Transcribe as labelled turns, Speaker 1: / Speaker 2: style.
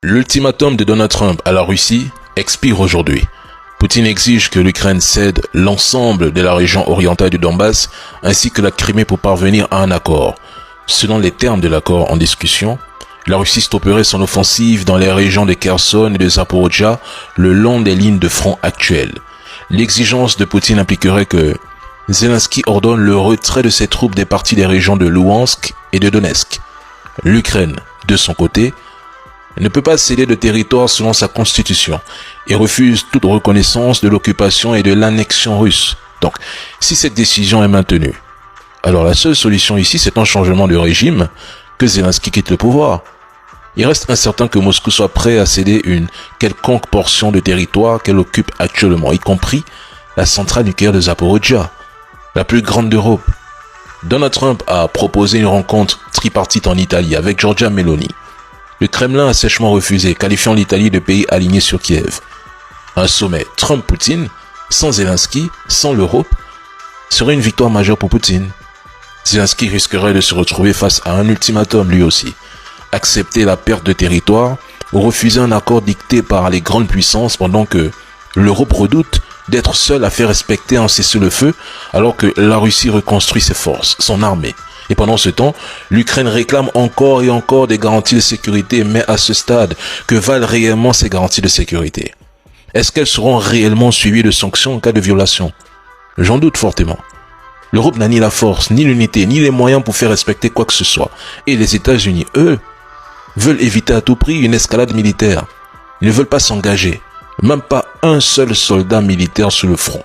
Speaker 1: L'ultimatum de Donald Trump à la Russie expire aujourd'hui. Poutine exige que l'Ukraine cède l'ensemble de la région orientale du Donbass ainsi que la Crimée pour parvenir à un accord. Selon les termes de l'accord en discussion, la Russie stopperait son offensive dans les régions de Kherson et de Zaporizhzhia le long des lignes de front actuelles. L'exigence de Poutine impliquerait que Zelensky ordonne le retrait de ses troupes des parties des régions de Louhansk et de Donetsk. L'Ukraine, de son côté, ne peut pas céder de territoire selon sa constitution et refuse toute reconnaissance de l'occupation et de l'annexion russe. Donc, si cette décision est maintenue, alors la seule solution ici, c'est un changement de régime, que Zelensky quitte le pouvoir. Il reste incertain que Moscou soit prêt à céder une quelconque portion de territoire qu'elle occupe actuellement, y compris la centrale nucléaire de Zaporizhzhia, la plus grande d'Europe. Donald Trump a proposé une rencontre tripartite en Italie avec Giorgia Meloni. Le Kremlin a sèchement refusé, qualifiant l'Italie de pays aligné sur Kiev. Un sommet Trump-Poutine, sans Zelensky, sans l'Europe, serait une victoire majeure pour Poutine. Zelensky risquerait de se retrouver face à un ultimatum lui aussi. Accepter la perte de territoire ou refuser un accord dicté par les grandes puissances pendant que l'Europe redoute d'être seule à faire respecter un cessez-le-feu alors que la Russie reconstruit ses forces, son armée. Et pendant ce temps, l'Ukraine réclame encore et encore des garanties de sécurité, mais à ce stade, que valent réellement ces garanties de sécurité? Est-ce qu'elles seront réellement suivies de sanctions en cas de violation? J'en doute fortement. L'Europe n'a ni la force, ni l'unité, ni les moyens pour faire respecter quoi que ce soit. Et les États-Unis, eux, veulent éviter à tout prix une escalade militaire. Ils ne veulent pas s'engager, même pas un seul soldat militaire sur le front.